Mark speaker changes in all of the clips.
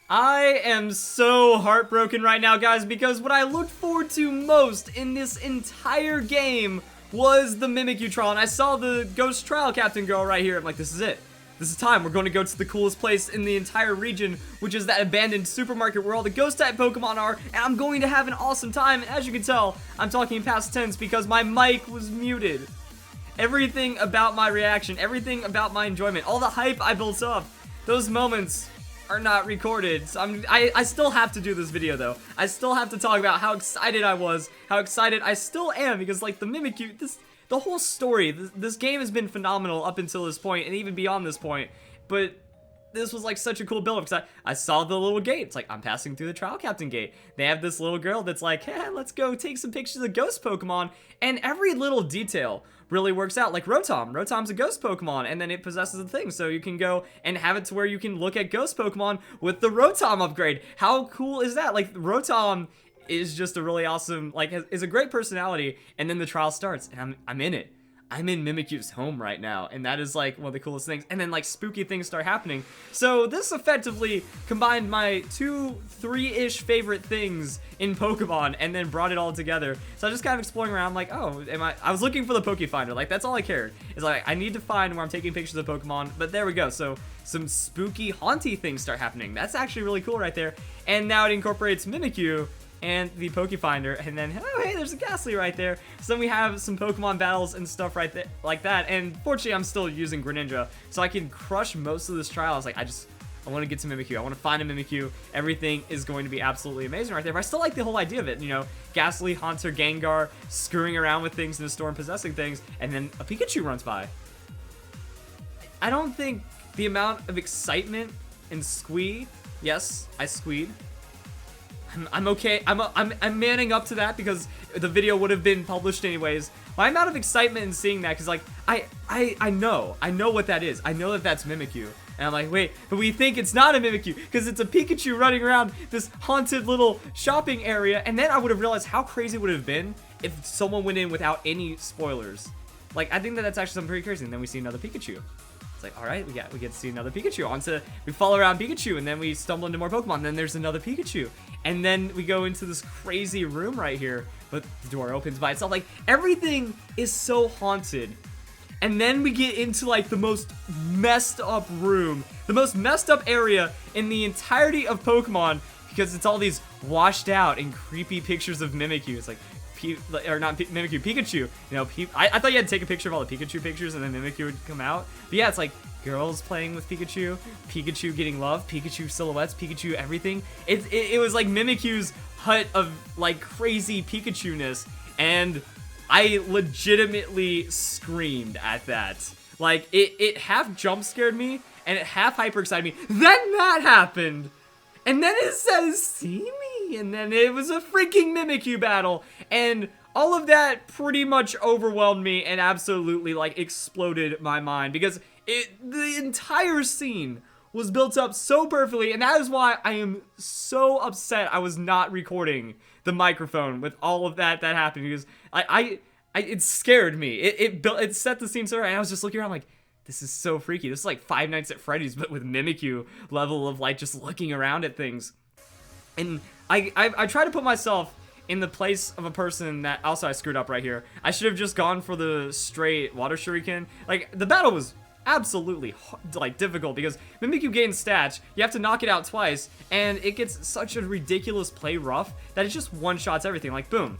Speaker 1: I am so heartbroken right now, guys, because what I looked forward to most in this entire game was the Mimikyu trial, and I saw the Ghost Trial Captain girl right here. I'm like, this is it. This is time. We're going to go to the coolest place in the entire region, which is that abandoned supermarket where all the ghost-type Pokemon are, and I'm going to have an awesome time. And as you can tell, I'm talking past tense because my mic was muted. Everything about my reaction, everything about my enjoyment, all the hype I built up, those moments are not recorded. So I still have to do this video though. I still have to talk about how excited I was, how excited I still am, because like the Mimikyu, the whole story, this game has been phenomenal up until this point and even beyond this point, but this was like such a cool build-up because I saw the little gate. It's like, I'm passing through the Trial Captain gate. They have this little girl that's like, hey, let's go take some pictures of ghost Pokemon, and every little detail really works out. Like Rotom. Rotom's a ghost Pokemon, and then it possesses a thing, so you can go and have it to where you can look at ghost Pokemon with the Rotom upgrade. How cool is that? Like, Rotom is just a really awesome, like, is a great personality, and then the trial starts, and I'm in it. I'm in Mimikyu's home right now, and that is like one of the coolest things. And then like spooky things start happening. So this effectively combined my 2-3-ish favorite things in Pokemon and then brought it all together. So I was just kind of exploring around like, oh, I was looking for the Poke Finder. Like, that's all I cared. It's like, I need to find where I'm taking pictures of Pokemon, but there we go. So some spooky, haunty things start happening. That's actually really cool right there. And now it incorporates Mimikyu and the Poke Finder, and then, oh hey, there's a Ghastly right there. So then we have some Pokemon battles and stuff right there, like that. And fortunately, I'm still using Greninja, so I can crush most of this trial. I was like, I want to get to Mimikyu. I want to find a Mimikyu. Everything is going to be absolutely amazing right there. But I still like the whole idea of it. You know, Ghastly, Haunter, Gengar, screwing around with things in the store and possessing things, and then a Pikachu runs by. I don't think the amount of excitement and squee. Yes, I squeed. I'm okay. I'm manning up to that because the video would have been published anyways. My amount of excitement in seeing that, because like I know what that is. I know that that's Mimikyu, and I'm like, wait, but we think it's not a Mimikyu because it's a Pikachu running around this haunted little shopping area. And then I would have realized how crazy it would have been if someone went in without any spoilers. Like, I think that that's actually something pretty crazy. And then we see another Pikachu. It's like, all right, we get to see another Pikachu. We follow around Pikachu, and then we stumble into more Pokemon. Then there's another Pikachu, and then we go into this crazy room right here. But the door opens by itself. Like, everything is so haunted. And then we get into like the most messed up room, the most messed up area in the entirety of Pokemon, because it's all these washed out and creepy pictures of Mimikyu. It's like, or not Mimikyu, Pikachu. You know, I thought you had to take a picture of all the Pikachu pictures and then Mimikyu would come out. But yeah, it's like girls playing with Pikachu, Pikachu getting love, Pikachu silhouettes, Pikachu everything. It was like Mimikyu's hut of like crazy Pikachu-ness, and I legitimately screamed at that. Like, it half jump scared me and it half hyper excited me. Then that happened. And then it says, see me, and then it was a freaking Mimikyu battle, and all of that pretty much overwhelmed me and absolutely, like, exploded my mind, because the entire scene was built up so perfectly, and that is why I am so upset I was not recording the microphone with all of that happened, because it scared me. It set the scene so right, and I was just looking around like, this is so freaky. This is like Five Nights at Freddy's, but with Mimikyu level of like just looking around at things. And I try to put myself in the place of a person that, also I screwed up right here. I should have just gone for the straight water shuriken. Like, the battle was absolutely like difficult because Mimikyu gains stats, you have to knock it out twice, and it gets such a ridiculous play rough that it just one-shots everything, like boom.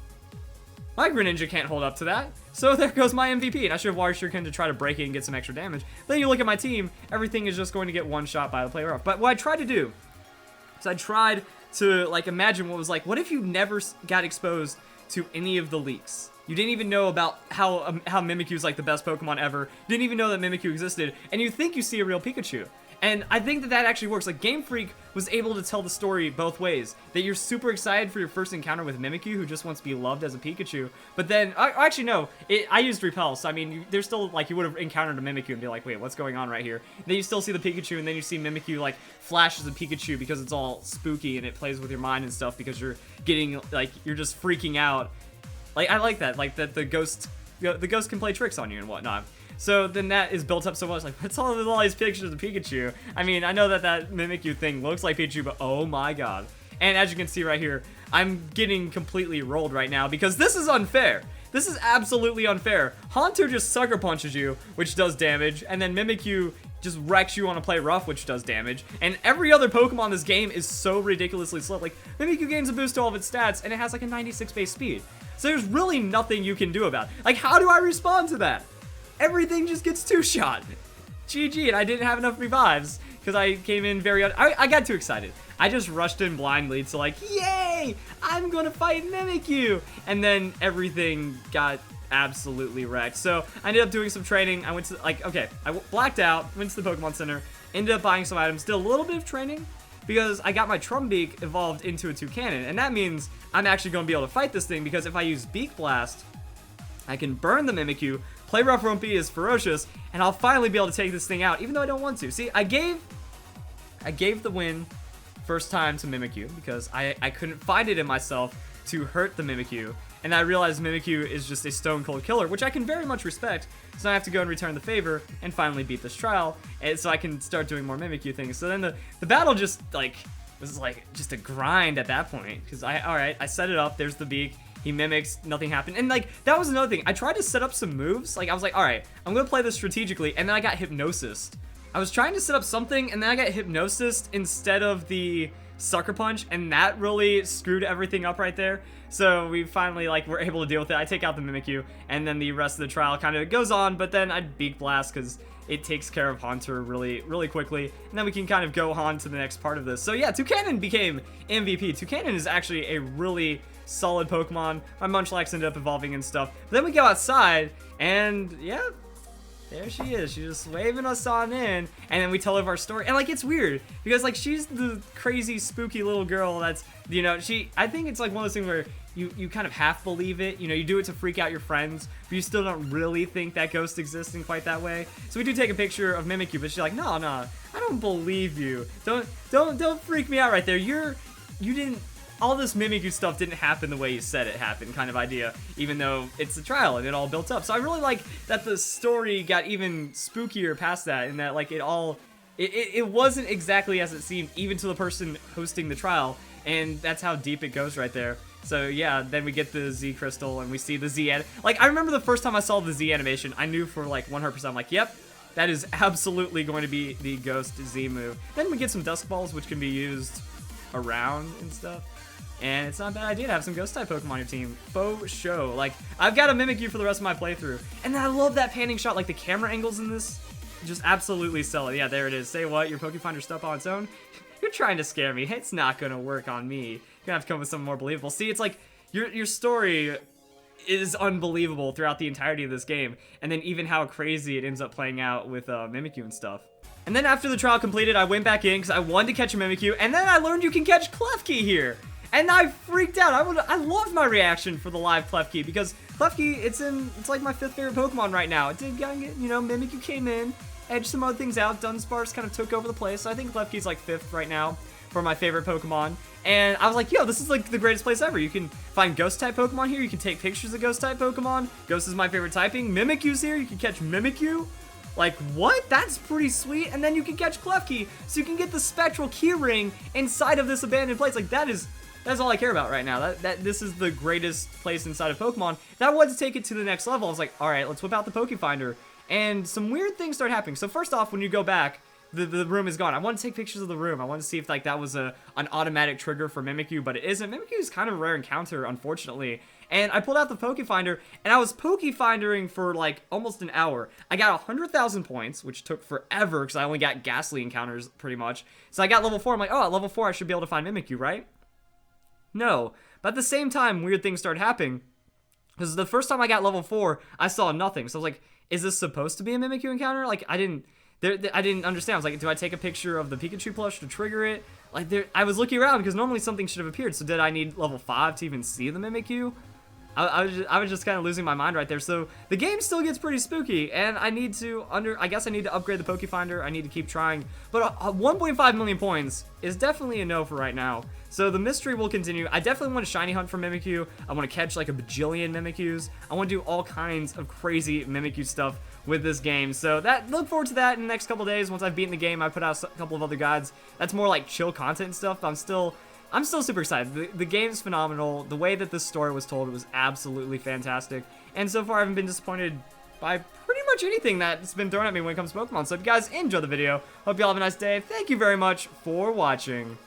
Speaker 1: My Greninja can't hold up to that, so there goes my MVP, and I should have Water Shuriken to try to break it and get some extra damage. Then you look at my team, everything is just going to get one shot by the player off. But what I tried to do is I tried to like imagine what was like, what if you never got exposed to any of the leaks? You didn't even know about how Mimikyu is like the best Pokemon ever. You didn't even know that Mimikyu existed, and you think you see a real Pikachu. And I think that actually works. Like, Game Freak was able to tell the story both ways. That you're super excited for your first encounter with Mimikyu, who just wants to be loved as a Pikachu. But then, actually no, I used Repel, so I mean, there's still, like, you would have encountered a Mimikyu and be like, wait, what's going on right here? And then you still see the Pikachu, and then you see Mimikyu, like, flashes a Pikachu because it's all spooky and it plays with your mind and stuff because you're getting, like, you're just freaking out. Like, I like that, like, that the ghost can play tricks on you and whatnot. So then that is built up so much, like, what's all these pictures of Pikachu? I mean, I know that Mimikyu thing looks like Pikachu, but oh my god. And as you can see right here, I'm getting completely rolled right now because this is unfair. This is absolutely unfair. Haunter just sucker punches you, which does damage, and then Mimikyu just wrecks you on a play rough, which does damage. And every other Pokemon in this game is so ridiculously slow. Like, Mimikyu gains a boost to all of its stats, and it has like a 96 base speed. So there's really nothing you can do about it. Like, how do I respond to that? Everything just gets two-shot. GG, and I didn't have enough revives because I came in I got too excited. I just rushed in blindly to like, yay, I'm gonna fight Mimikyu. And then everything got absolutely wrecked. So I ended up doing some training. I went to, like, okay, I blacked out, went to the Pokemon Center, ended up buying some items, did a little bit of training because I got my Trumbeak evolved into a Toucanon. And that means I'm actually gonna be able to fight this thing because if I use Beak Blast, I can burn the Mimikyu, Play Rough Rumpy is ferocious, and I'll finally be able to take this thing out, even though I don't want to. See, I gave the win first time to Mimikyu because I couldn't find it in myself to hurt the Mimikyu, and I realized Mimikyu is just a stone cold killer, which I can very much respect. So I have to go and return the favor and finally beat this trial, and so I can start doing more Mimikyu things. So then the battle just like was like just a grind at that point because alright, I set it up. There's the beak. He mimics, nothing happened. And like, that was another thing. I tried to set up some moves. Like, I was like, all right, I'm gonna play this strategically. And then I got Hypnosis. I was trying to set up something and then I got Hypnosis instead of the Sucker Punch. And that really screwed everything up right there. So we finally like were able to deal with it. I take out the Mimikyu and then the rest of the trial kind of goes on. But then I'd Beak Blast because it takes care of Haunter really, really quickly. And then we can kind of go on to the next part of this. So yeah, Toucanon became MVP. Toucanon is actually a really solid Pokemon. My Munchlax ended up evolving and stuff. But then we go outside, and yeah, there she is. She's just waving us on in, and then we tell her our story. And like, it's weird because like she's the crazy, spooky little girl that's, you know, I think it's like one of those things where you kind of half believe it. You know, you do it to freak out your friends, but you still don't really think that ghost exists in quite that way. So we do take a picture of Mimikyu, but she's like, no, I don't believe you. Don't freak me out right there. You didn't. All this Mimikyu stuff didn't happen the way you said it happened kind of idea, even though it's a trial and it all built up. So I really like that the story got even spookier past that, and that like it wasn't exactly as it seemed even to the person hosting the trial, and that's how deep it goes right there. So yeah, then we get the Z Crystal and we see the Z like I remember the first time I saw the Z animation, I knew for like 100%, I'm like, yep, that is absolutely going to be the Ghost Z move. Then we get some Dusk Balls which can be used around and stuff. And it's not a bad idea to have some Ghost-type Pokemon on your team. Faux show. Like, I've got a Mimikyu for the rest of my playthrough. And I love that panning shot. Like, the camera angles in this just absolutely sell it. Yeah, there it is. Say what? Your Pokefinder stuff on its own? You're trying to scare me. It's not going to work on me. You're going to have to come with something more believable. See, it's like, your story is unbelievable throughout the entirety of this game. And then even how crazy it ends up playing out with Mimikyu and stuff. And then after the trial completed, I went back in because I wanted to catch a Mimikyu. And then I learned you can catch Klefki here. And I freaked out. I loved my reaction for the live Klefki because Klefki, it's like my 5th favorite Pokemon right now. It did get, you know, Mimikyu came in, edged some other things out. Dunsparce kind of took over the place. So I think Klefki's like 5th right now for my favorite Pokemon. And I was like, yo, this is like the greatest place ever. You can find Ghost-type Pokemon here. You can take pictures of Ghost-type Pokemon. Ghost is my favorite typing. Mimikyu's here. You can catch Mimikyu. Like, what? That's pretty sweet. And then you can catch Klefki, so you can get the Spectral Keyring inside of this abandoned place. Like, that's all I care about right now. This is the greatest place inside of Pokemon. And I wanted to take it to the next level. I was like, all right, let's whip out the Pokefinder. And some weird things start happening. So first off, when you go back, the room is gone. I want to take pictures of the room. I want to see if like that was an automatic trigger for Mimikyu, but it isn't. Mimikyu is kind of a rare encounter, unfortunately. And I pulled out the Pokefinder, and I was Pokefindering for like almost an hour. I got 100,000 points, which took forever because I only got Ghastly encounters pretty much. So I got level 4. I'm like, oh, at level 4 I should be able to find Mimikyu, right? No, but at the same time, weird things started happening. Because the first time I got level 4, I saw nothing. So I was like, is this supposed to be a Mimikyu encounter? Like, I didn't understand. I was like, do I take a picture of the Pikachu plush to trigger it? Like, I was looking around because normally something should have appeared. So did I need level 5 to even see the Mimikyu? I was just kind of losing my mind right there. So the game still gets pretty spooky, and I need to I guess I need to upgrade the Poke Finder. I need to keep trying, but 1.5 million points is definitely a no for right now. So the mystery will continue. I definitely want to shiny hunt for Mimikyu. I want to catch like a bajillion Mimikyus. I want to do all kinds of crazy Mimikyu stuff with this game. So look forward to that in the next couple days. Once I've beaten the game, I put out a couple of other guides. That's more like chill content and stuff. But I'm still super excited. The game's phenomenal. The way that this story was told was absolutely fantastic. And so far, I haven't been disappointed by pretty much anything that's been thrown at me when it comes to Pokemon. So if you guys enjoyed the video, hope you all have a nice day. Thank you very much for watching.